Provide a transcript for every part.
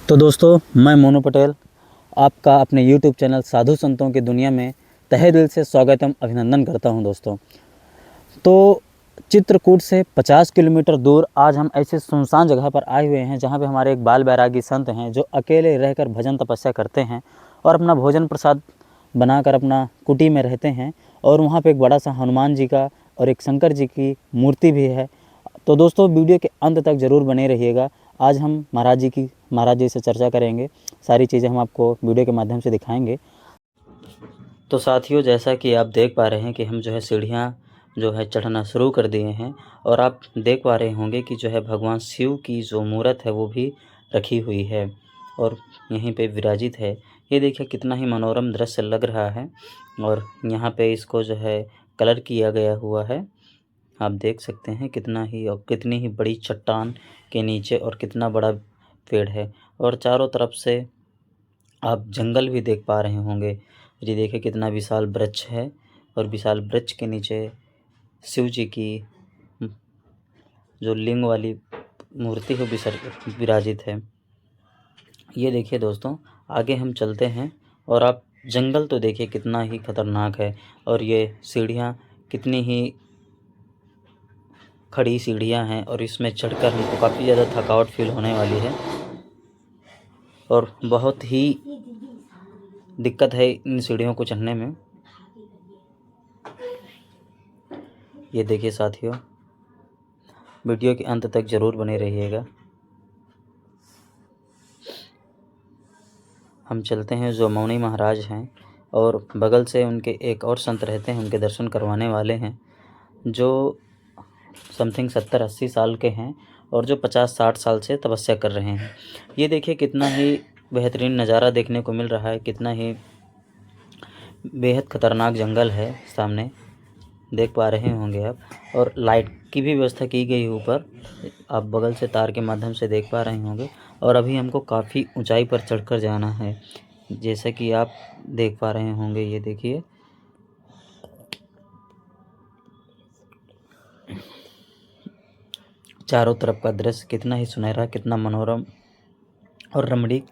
तो दोस्तों, मैं मोनू पटेल आपका अपने YouTube चैनल साधु संतों की दुनिया में तहे दिल से स्वागत एवं अभिनंदन करता हूं। दोस्तों, तो चित्रकूट से 50 किलोमीटर दूर आज हम ऐसे सुनसान जगह पर आए हुए हैं जहां पे हमारे एक बाल बैरागी संत हैं जो अकेले रहकर भजन तपस्या करते हैं और अपना भोजन प्रसाद बनाकर अपना कुटी में रहते हैं। और वहाँ पे एक बड़ा सा हनुमान जी का और एक शंकर जी की मूर्ति भी है। तो दोस्तों, वीडियो के अंत तक ज़रूर बने रहिएगा। आज हम महाराज जी से चर्चा करेंगे, सारी चीज़ें हम आपको वीडियो के माध्यम से दिखाएंगे। तो साथियों, जैसा कि आप देख पा रहे हैं कि हम जो है सीढ़ियाँ जो है चढ़ना शुरू कर दिए हैं और आप देख पा रहे होंगे कि जो है भगवान शिव की जो मूर्त है वो भी रखी हुई है और यहीं पे विराजित है। ये देखिए कितना ही मनोरम दृश्य लग रहा है और यहाँ पे इसको जो है कलर किया गया हुआ है। आप देख सकते हैं कितना ही और कितनी ही बड़ी चट्टान के नीचे और कितना बड़ा पेड़ है और चारों तरफ से आप जंगल भी देख पा रहे होंगे। ये देखिए कितना विशाल वृक्ष है और विशाल वृक्ष के नीचे शिव जी की जो लिंग वाली मूर्ति है विराजित है। ये देखिए दोस्तों, आगे हम चलते हैं और आप जंगल तो देखिए कितना ही खतरनाक है और ये सीढ़ियाँ कितनी ही खड़ी सीढ़ियाँ हैं और इसमें चढ़कर हमको काफ़ी ज़्यादा थकावट फील होने वाली है और बहुत ही दिक्कत है इन सीढ़ियों को चढ़ने में। ये देखिए साथियों, वीडियो के अंत तक ज़रूर बने रहिएगा। हम चलते हैं जो मौनी महाराज हैं और बगल से उनके एक और संत रहते हैं, उनके दर्शन करवाने वाले हैं जो समथिंग 70-80 साल के हैं और जो 50-60 साल से तपस्या कर रहे हैं। ये देखिए कितना ही बेहतरीन नज़ारा देखने को मिल रहा है, कितना ही बेहद ख़तरनाक जंगल है सामने, देख पा रहे होंगे आप। और लाइट की भी व्यवस्था की गई है ऊपर, आप बगल से तार के माध्यम से देख पा रहे होंगे। और अभी हमको काफ़ी ऊंचाई पर चढ़कर जाना है, जैसा कि आप देख पा रहे होंगे। ये देखिए चारों तरफ का दृश्य कितना ही सुनहरा, कितना मनोरम और रमणीक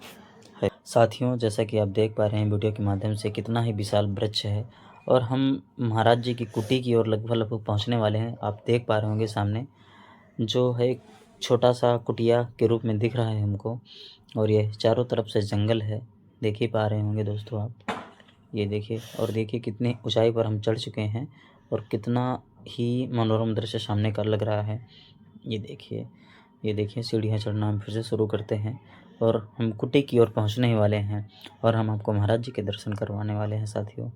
है। साथियों, जैसा कि आप देख पा रहे हैं वीडियो के माध्यम से, कितना ही विशाल वृक्ष है और हम महाराज जी की कुटी की ओर लगभग पहुंचने वाले हैं। आप देख पा रहे होंगे सामने जो है एक छोटा सा कुटिया के रूप में दिख रहा है हमको और ये चारों तरफ से जंगल है, देख ही पा रहे होंगे दोस्तों आप। ये देखिए और देखिए कितनी ऊंचाई पर हम चढ़ चुके हैं और कितना ही मनोरम दृश्य सामने का लग रहा है। ये देखिए सीढ़ियाँ चढ़ना हम फिर से शुरू करते हैं और हम कुटी की ओर पहुंचने ही वाले हैं और हम आपको महाराज जी के दर्शन करवाने वाले हैं। साथियों,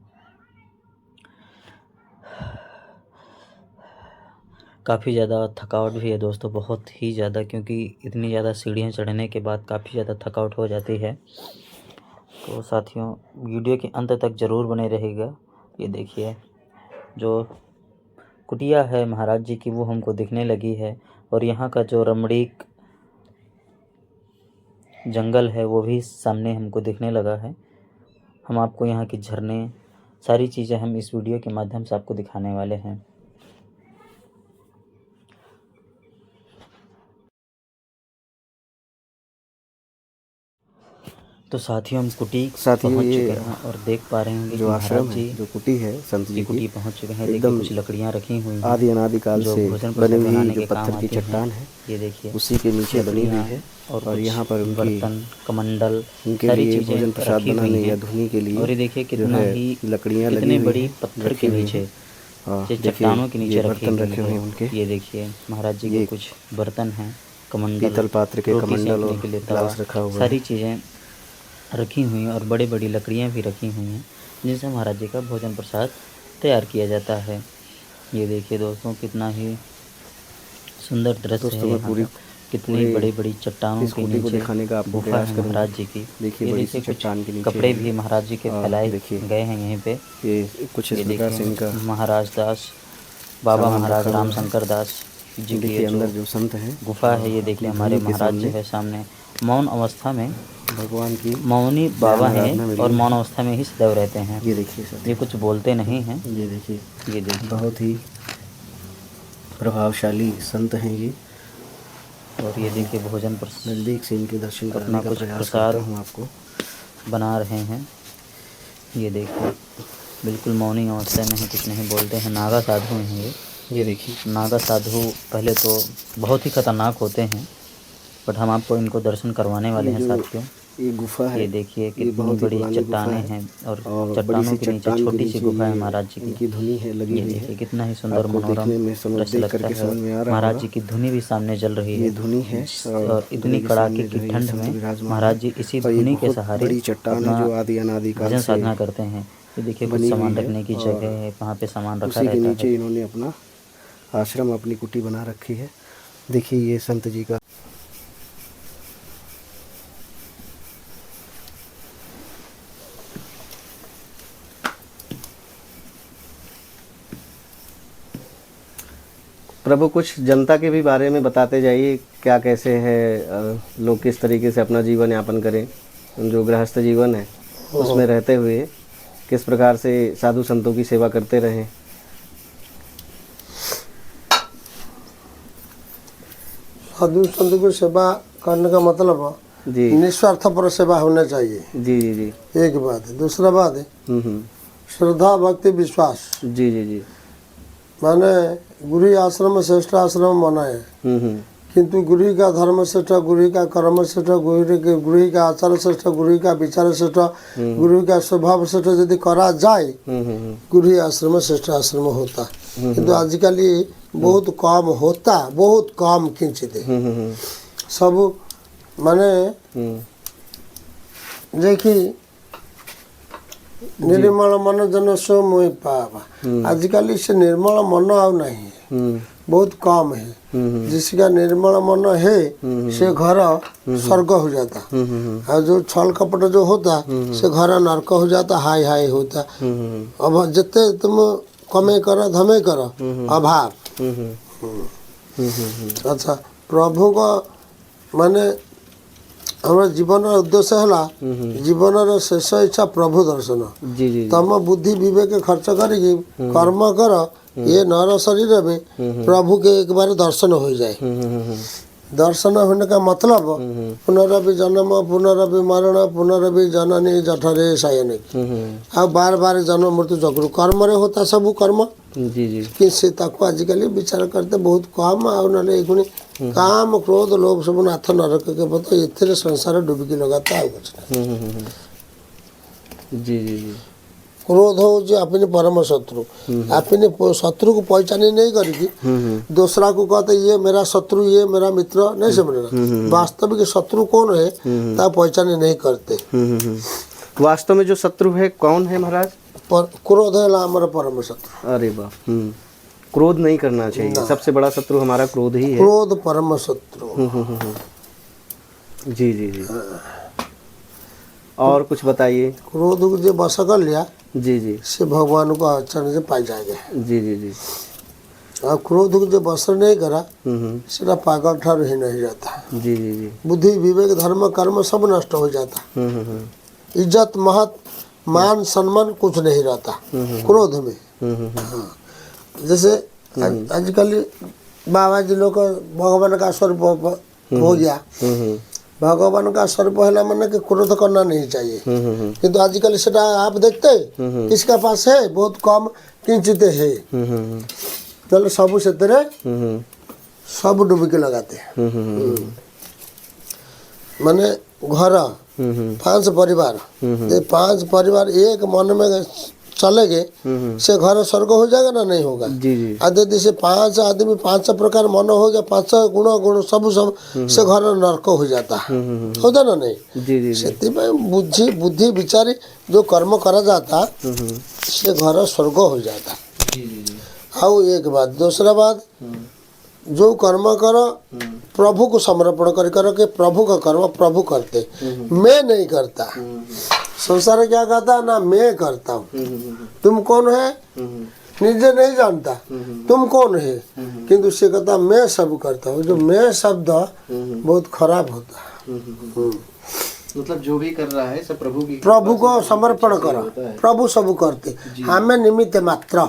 काफ़ी ज़्यादा थकावट भी है दोस्तों, बहुत ही ज़्यादा, क्योंकि इतनी ज़्यादा सीढ़ियाँ चढ़ने के बाद काफ़ी ज़्यादा थकावट हो जाती है। तो साथियों, वीडियो के अंत तक ज़रूर बने रहेगा। ये देखिए जो कुटिया है महाराज जी की वो हमको दिखने लगी है और यहाँ का जो रमणीक जंगल है वो भी सामने हमको दिखने लगा है। हम आपको यहाँ की झरने, सारी चीज़ें हम इस वीडियो के माध्यम से आपको दिखाने वाले हैं। तो साथियों, हम कुटी पहुंच चुके हैं और देख पा रहे होंगे जो आश्रम है, जो कुटी है संत जी की कुटी पहुंच चुके हैं। देखिए कुछ लकड़ियां रखी हुई हैं आदि अनादिकाल से बनी हुई जो पत्थर की चट्टान है, ये देखिए उसी के नीचे बनी हुई है और यहाँ पर उनकी बर्तन, कमंडल, उनके सारी लिए चीजें भोजन प्रसाद रखी हुई बनाने या हैं। धुनी के लिए और ये देखिए कितना ही लकड़ियाँ लगी कितने हुई बड़ी हैं, पत्थर के नीचे, चट्टानों के नीचे रखी बर्तन हुई रखे हुए हैं हैं। उनके। ये देखिए महाराज जी के कुछ बर्तन हैं, कमंडल, पीतल पात्र के रोटी कमंडल सेकने और के लिए तवा, ग्लास रखा हुआ सारी है। चीज़ें रखी हुई हैं और बड़ी बड़ी लकड़ियाँ भी रखी हुई हैं जिनसे महाराज जी का भोजन प्रसाद तैयार किया जाता है। ये देखिए दोस्तों, कितना ही सुंदर दृश्य है यहाँ का, कितनी बड़ी बड़ी चट्टानों के नीचे दिखाने का आपको गुफा प्रयास है करूंगा। महाराज जी की। देखिए ये बड़ी देखिए कुछ चट्टान के नीचे कपड़े भी महाराज जी के फैलाए गए हैं यहीं पे। ये कुछ इस ये प्रकार से देखिए इनका महाराज दास, बाबा सामान महाराज रखा हुआ राम है। शंकर दास जी की देखिए ये अंदर जो संत हैं गुफा है। ये देखिए हमारे महाराज जी है सामने, मौन अवस्था में, भगवान की मौनी बाबा हैं मिली और है। मौन अवस्था में ही सदैव रहते हैं। ये देखिए सर, ये कुछ बोलते नहीं हैं। ये देखिए ये देखिए बहुत ही प्रभावशाली संत हैं ये और ये देखिए भोजन पर नज़दीक से इनके दर्शन अपना कराने का कुछ प्रयास प्रसाद करता हूँ आपको। बना रहे हैं। ये देखिए बिल्कुल मौनी अवस्था में है, कुछ नहीं बोलते हैं। नागा साधु हैं ये देखिए नागा साधु पहले तो बहुत ही खतरनाक होते हैं, बट हम आपको इनको दर्शन करवाने वाले ये हैं जो साथियों। ये गुफा है, ये देखिए ये कितनी बहुत ही बड़ी पुरानी गुफा चट्टानें है हैं और और बड़ी चट्टानों सी के नीचे चट्टान के छोटी सी नीचे गुफा है ये महाराज जी की। इनकी धुनी है लगी ये हुई देखिए है। कितना ही सुंदर आपको मनोरम देखने में दृश्य देख लगता करके है। समझ में आ रहा महाराज होगा। जी की धुनी भी सामने जल रही ये है धुनी है और इतनी गले के कड़ाके सामने जो की है ये ठंड संत में विराजमान महाराज है। जी इसी और ये धुनी के बहुत सहारे बड़ी चट्टान अपना है जो आदि अनादि काल भजन से साधना करते हैं। ये देखिए कुछ बनी हुई सामान है रखने की और जगह है, वहाँ पे सामान रखा उसी के रहता नीचे है। इन्होंने अपना आश्रम, अपनी कुटी बना रखी है। देखिए ये संत जी का प्रभु कुछ जनता के भी बारे में बताते जाइए, क्या कैसे है, लोग किस तरीके से अपना जीवन यापन करें, जो गृहस्थ जीवन है उसमें रहते हुए किस प्रकार से साधु संतों की सेवा करते रहें। साधु संत की सेवा करने का मतलब जी निस्वार्थ पर सेवा होना चाहिए, जी जी जी। एक बात है। दूसरा बात है हम्म। श्रद्धा भक्ति विश्वास। जी जी जी। माने गुरु आश्रम श्रेष्ठ आश्रम माना है, हम्म। किंतु गुरु का धर्म श्रेष्ठ, गुरु का कर्म श्रेष्ठ, गुरु का आचार श्रेष्ठ, गुरु का विचार श्रेष्ठ, गुरु का स्वभाव श्रेष्ठ यदि करा जाए गुरु आश्रम श्रेष्ठ आश्रम होता। किंतु आजकल बहुत कम होता, बहुत कम किंचित सब माने देखी निर्मल मन जन सो मोहि पावा। आजकल से निर्मल मन आउ नहीं, बहुत कम है। जिसका निर्मल मन है से घर स्वर्ग हो जाता, और जो छल कपट जो होता से घर नरक हो जाता, हाय हाय होता। अब जिते तुम कमे करो धमे करो अभाव। अच्छा प्रभु को माने हमारा जीवन उद्देश्य है जीवन शेष इच्छा प्रभु दर्शन। जी जी। तम बुद्धि विवेक खर्च करके कर्म कर, ये नर शरीर में प्रभु के एक बार दर्शन हो जाए। दर्शन होने का मतलब पुनरभि जन्म पुनरभि मरण पुनरभि जननी जठरे शयन। अब बार बार जन्म मृत्यु चक्र कर्म रे होता सब कर्म। जी जी। कि से ताको आजिकल विचार करते बहुत कम। आ एखुनी काम क्रोध लोभ सब नाथ नरक के पता एथिरे संसार डुबकी लगाता है कुछ नहीं। जी जी जी। क्रोध हो जो अपने परम शत्रु, अपने शत्रु को पहचाने नहीं करके दूसरा को कहते ये मेरा शत्रु ये मेरा मित्र नहीं समझना। वास्तविक शत्रु कौन है ता पहचाने नहीं करते। वास्तव में जो शत्रु है कौन है महाराज? पर क्रोध है हमारा परम शत्रु। अरे वाह। क्रोध नहीं करना चाहिए, सबसे बड़ा शत्रु हमारा क्रोध ही है। क्रोध परम शत्रु। जी जी जी। और कुछ बताइए। क्रोध को जो बस कर लिया जी जी। से भगवान को अचानक से पाई जाएगा। जी जी जी। और क्रोध को जो बस नहीं करा सीधा पागल ठार ही नहीं जाता। जी जी जी। बुद्धि विवेक धर्म कर्म सब नष्ट हो जाता। इज्जत महत मान सम्मान कुछ नहीं रहता क्रोध में। हाँ। जैसे आजकल बाबा जी लोग भगवान का स्वरूप हो गया। भगवान का स्वरूप है मैंने कि क्रोध करना नहीं चाहिए, किंतु आजकल सेटा आप देखते किसका पास है बहुत कम किंचित है। चलो सब से सब डुबकी लगाते माने घर 5 परिवार, ये 5 परिवार एक मन में चलेगे से घर स्वर्ग हो जाएगा ना नहीं होगा। जी जी। यदि से 5 आदमी 5 प्रकार मन हो गया 5 गुण सब से घर नरक हो जाता होता ना नहीं। जी जी। से बुद्धि विचारी जो कर्म करा जाता से घर स्वर्ग हो जाता। जी जी। आओ एक बात। दूसरा बात जो कर्म करो प्रभु को समर्पण कर के प्रभु का कर्म प्रभु करते, मैं नहीं करता। संसार क्या कहता ना मैं करता हूँ। तुम कौन है निजे नहीं जानता तुम कौन है, किंतु से कहता मैं सब करता हूँ। जो मैं शब्द बहुत खराब होता है। मतलब जो भी कर रहा है सब प्रभु की, प्रभु को समर्पण करो, प्रभु सब करते, हमें निमित्त मात्र।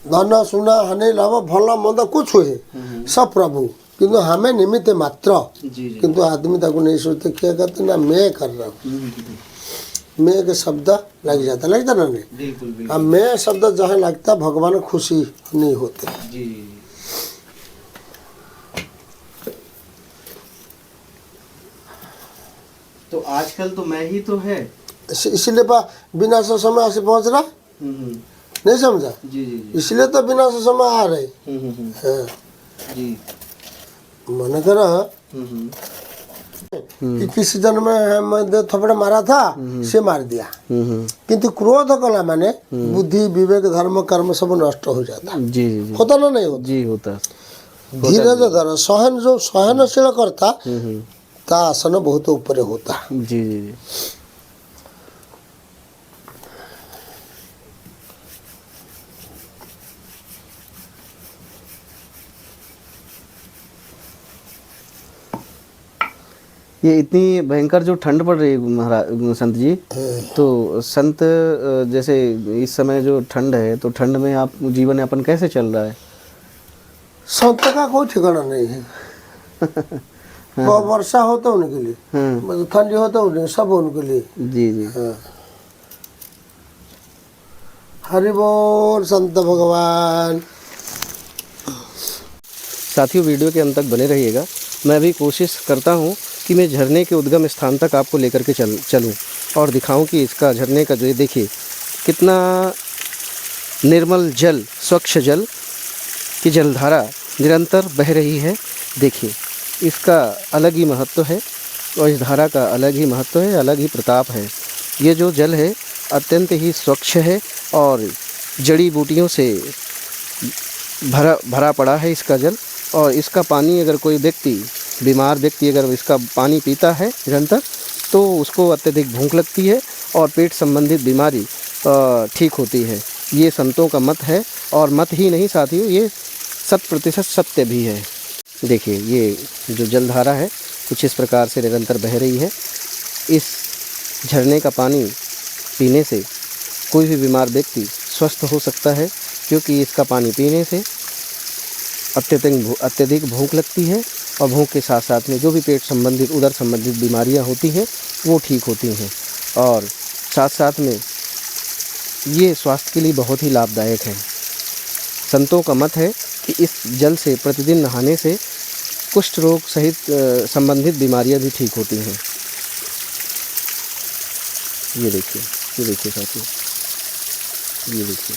धन सुना हने लाभ भल मंद कुछ हुए सब प्रभु, किंतु हमें निमित्त मात्र, जी जी किंतु आदमी ताको नहीं सोचते, क्या कहते ना मैं कर रहा हूँ, मैं के शब्द लग जाता ना नहीं। बिल्कुल अब मैं शब्द जहाँ लगता भगवान खुशी नहीं होते। जी। तो आजकल तो मैं ही तो है। इसलिए बिना से समय से पहुँच रहा, नहीं समझा? जी जी जी। इसलिए तो बिना से समय आ रहे हैं। जी। मन करा कि किसी जन में मैं थपड़ा मारा था, से मार दिया, किंतु क्रोध कला माने बुद्धि विवेक धर्म कर्म सब नष्ट हो जाता। जी जी होता ना नहीं होता? जी होता। धीरे धीरे सहन जो सहनशील करता ता आसन बहुत ऊपर होता। जी जी जी। ये इतनी भयंकर जो ठंड पड़ रही है महाराज संत जी, तो संत जैसे इस समय जो ठंड है, तो ठंड में आप जीवन यापन कैसे चल रहा है? संत का कोई ठिकाना नहीं है। वर्षा होता उनके लिए, ठंडी होता उनके, सब उनके लिए। जी जी। हाँ। हरि बोल संत भगवान। साथियों, वीडियो के अंत तक बने रहिएगा। मैं भी कोशिश करता हूँ कि मैं झरने के उद्गम स्थान तक आपको लेकर के चलूँ और दिखाऊं कि इसका झरने का जो ये देखिए कितना निर्मल जल, स्वच्छ जल की जलधारा निरंतर बह रही है। देखिए इसका अलग ही महत्व है और इस धारा का अलग ही महत्व है, अलग ही प्रताप है। ये जो जल है अत्यंत ही स्वच्छ है और जड़ी बूटियों से भरा पड़ा है इसका जल। और इसका पानी अगर कोई व्यक्ति, बीमार व्यक्ति अगर इसका पानी पीता है निरंतर, तो उसको अत्यधिक भूख लगती है और पेट संबंधित बीमारी ठीक होती है। ये संतों का मत है और मत ही नहीं साथियों, ये 100% सत्य भी है। देखिए ये जो जलधारा है कुछ इस प्रकार से निरंतर बह रही है। इस झरने का पानी पीने से कोई भी बीमार व्यक्ति स्वस्थ हो सकता है, क्योंकि इसका पानी पीने से अत्यधिक भूख लगती है और भूख के साथ साथ में जो भी पेट संबंधित, उदर संबंधित बीमारियां होती हैं वो ठीक होती हैं। और साथ साथ में ये स्वास्थ्य के लिए बहुत ही लाभदायक है। संतों का मत है कि इस जल से प्रतिदिन नहाने से कुष्ठ रोग सहित संबंधित बीमारियां भी ठीक होती हैं। ये देखिए साथियों, ये देखिए।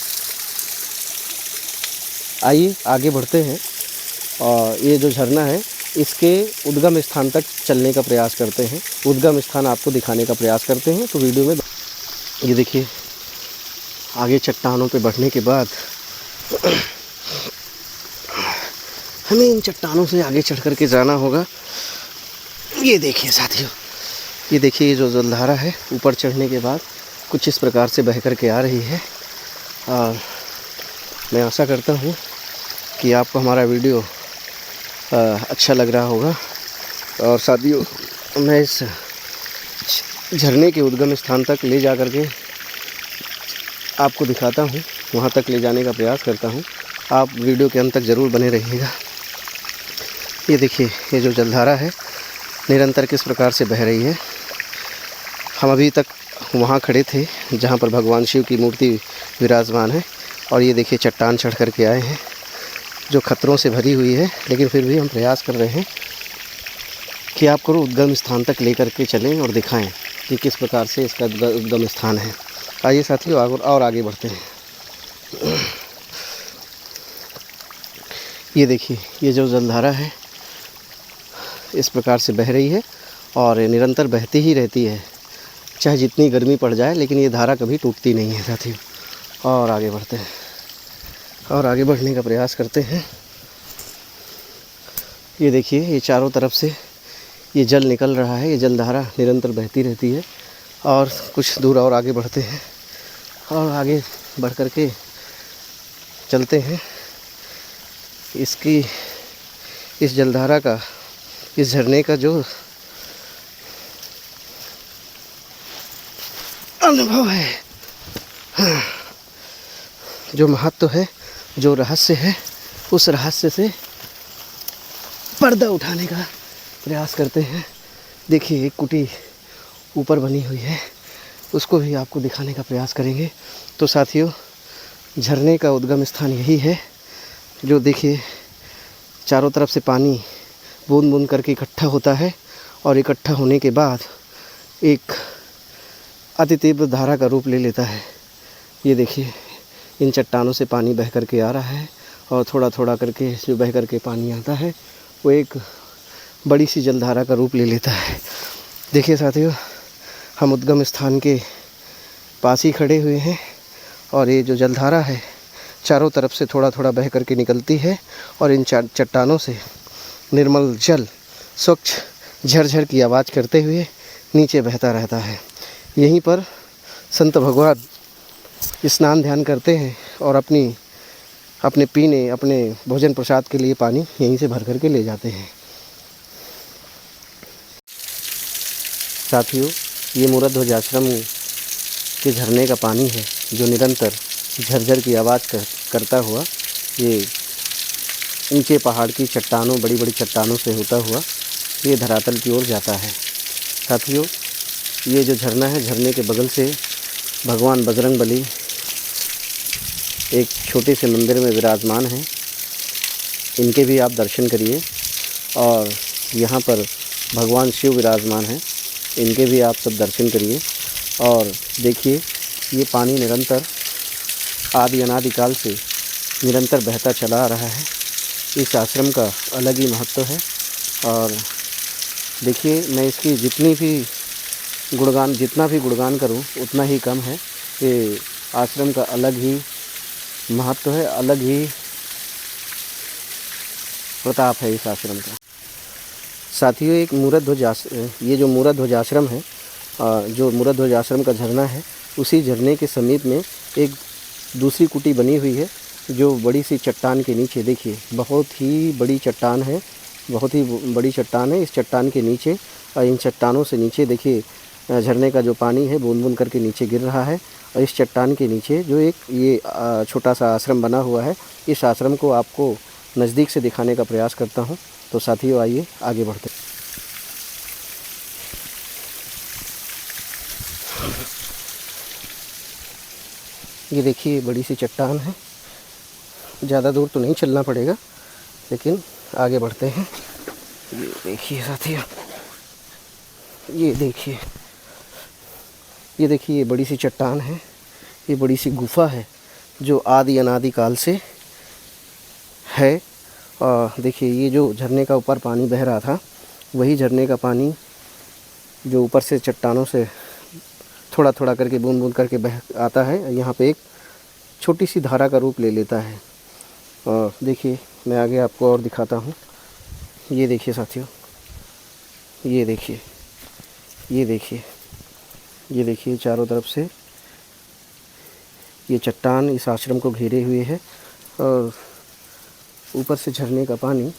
आइए आगे बढ़ते हैं और ये जो झरना है इसके उद्गम स्थान तक चलने का प्रयास करते हैं, उद्गम स्थान आपको दिखाने का प्रयास करते हैं। तो वीडियो में ये देखिए आगे चट्टानों पे बढ़ने के बाद हमें इन चट्टानों से आगे चढ़ कर के जाना होगा। ये देखिए साथियों, ये देखिए ये जो जलधारा है ऊपर चढ़ने के बाद कुछ इस प्रकार से बह कर के आ रही है। और मैं आशा करता हूँ कि आपको हमारा वीडियो अच्छा लग रहा होगा। और साथियों मैं इस झरने के उद्गम स्थान तक ले जा कर के आपको दिखाता हूँ, वहाँ तक ले जाने का प्रयास करता हूँ। आप वीडियो के अंत तक ज़रूर बने रहिएगा। ये देखिए ये जो जलधारा है निरंतर किस प्रकार से बह रही है। हम अभी तक वहाँ खड़े थे जहाँ पर भगवान शिव की मूर्ति विराजमान है और ये देखिए चट्टान चढ़ कर के आए हैं जो खतरों से भरी हुई है, लेकिन फिर भी हम प्रयास कर रहे हैं कि आपको उद्गम स्थान तक लेकर के चलें और दिखाएं कि किस प्रकार से इसका उद्गम स्थान है। आइए साथियों और आगे बढ़ते हैं। ये देखिए ये जो जलधारा है इस प्रकार से बह रही है और निरंतर बहती ही रहती है, चाहे जितनी गर्मी पड़ जाए, लेकिन ये धारा कभी टूटती नहीं है साथियों। और आगे बढ़ते हैं और आगे बढ़ने का प्रयास करते हैं। ये देखिए ये चारों तरफ से ये जल निकल रहा है, ये जलधारा निरंतर बहती रहती है। और कुछ दूर और आगे बढ़ते हैं और आगे बढ़ कर के चलते हैं। इस जलधारा का, इस झरने का जो अनुभव है, जो महत्व है, जो रहस्य है, उस रहस्य से पर्दा उठाने का प्रयास करते हैं। देखिए एक कुटी ऊपर बनी हुई है, उसको भी आपको दिखाने का प्रयास करेंगे। तो साथियों, झरने का उद्गम स्थान यही है, जो देखिए चारों तरफ से पानी बूंद बूंद करके इकट्ठा होता है और इकट्ठा होने के बाद एक अति तीव्र धारा का रूप ले लेता है। ये देखिए इन चट्टानों से पानी बह करके आ रहा है और थोड़ा थोड़ा करके जो बह करके पानी आता है वो एक बड़ी सी जलधारा का रूप ले लेता है। देखिए साथियों, हम उद्गम स्थान के पास ही खड़े हुए हैं और ये जो जलधारा है चारों तरफ से थोड़ा थोड़ा बह करके निकलती है और इन चट्टानों से निर्मल जल स्वच्छ झरझर की आवाज़ करते हुए नीचे बहता रहता है। यहीं पर संत भगवान स्नान ध्यान करते हैं और अपने पीने, अपने भोजन प्रसाद के लिए पानी यहीं से भर करके ले जाते हैं। साथियों, ये मूर्ध्वज आश्रम के झरने का पानी है जो निरंतर झरझर की आवाज़ करता हुआ ये ऊंचे पहाड़ की चट्टानों, बड़ी बड़ी चट्टानों से होता हुआ ये धरातल की ओर जाता है। साथियों, ये जो झरना है, झरने के बगल से भगवान बजरंगबली एक छोटे से मंदिर में विराजमान हैं। इनके भी आप दर्शन करिए। और यहाँ पर भगवान शिव विराजमान हैं, इनके भी आप सब दर्शन करिए। और देखिए ये पानी निरंतर आदि अनादिकाल से निरंतर बहता चला आ रहा है। इस आश्रम का अलग ही महत्व है। और देखिए मैं इसकी जितना भी गुणगान करूं उतना ही कम है। ये आश्रम का अलग ही महत्व है, अलग ही प्रताप है इस आश्रम का। साथियों, एक ये जो मूर्ध्वज आश्रम है, जो मूर्ध्वज आश्रम का झरना है, उसी झरने के समीप में एक दूसरी कुटी बनी हुई है जो बड़ी सी चट्टान के नीचे, देखिए बहुत ही बड़ी चट्टान है, बहुत ही बड़ी चट्टान है। इस चट्टान के नीचे और इन चट्टानों से नीचे देखिए झरने का जो पानी है बूंद बूंद करके नीचे गिर रहा है। और इस चट्टान के नीचे जो एक ये छोटा सा आश्रम बना हुआ है, इस आश्रम को आपको नज़दीक से दिखाने का प्रयास करता हूँ। तो साथियों, आइए आगे बढ़ते हैं। ये देखिए बड़ी सी चट्टान है, ज़्यादा दूर तो नहीं चलना पड़ेगा, लेकिन आगे बढ़ते हैं। ये देखिए साथियों, ये देखिए ये बड़ी सी चट्टान है, ये बड़ी सी गुफा है जो आदि अनादि काल से है। और देखिए ये जो झरने का ऊपर पानी बह रहा था, वही झरने का पानी जो ऊपर से चट्टानों से थोड़ा थोड़ा करके बूंद बूंद करके बह आता है, यहाँ पे एक छोटी सी धारा का रूप ले लेता है। और देखिए मैं आगे आपको और दिखाता हूँ। ये देखिए साथियों, ये देखिए चारों तरफ से ये चट्टान इस आश्रम को घेरे हुए है और ऊपर से झरने का पानी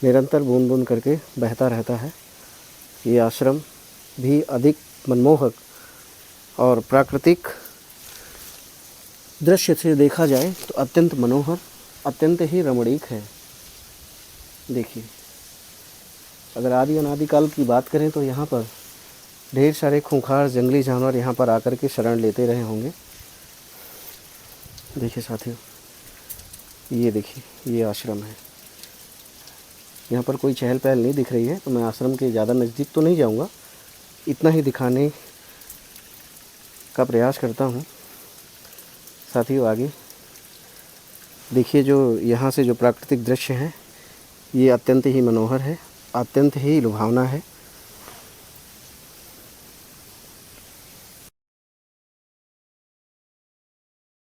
निरंतर बूंद बूंद करके बहता रहता है। ये आश्रम भी अधिक मनमोहक और प्राकृतिक दृश्य से देखा जाए तो अत्यंत मनोहर, अत्यंत ही रमणीक है। देखिए, अगर आदि अनादिकाल की बात करें तो यहाँ पर ढेर सारे खूंखार जंगली जानवर यहाँ पर आकर के शरण लेते रहे होंगे। देखिए साथियों, ये देखिए ये आश्रम है। यहाँ पर कोई चहल पहल नहीं दिख रही है, तो मैं आश्रम के ज़्यादा नज़दीक तो नहीं जाऊँगा, इतना ही दिखाने का प्रयास करता हूँ। साथियों, आगे देखिए जो यहाँ से जो प्राकृतिक दृश्य हैं, ये अत्यंत ही मनोहर है, अत्यंत ही लुभावना है।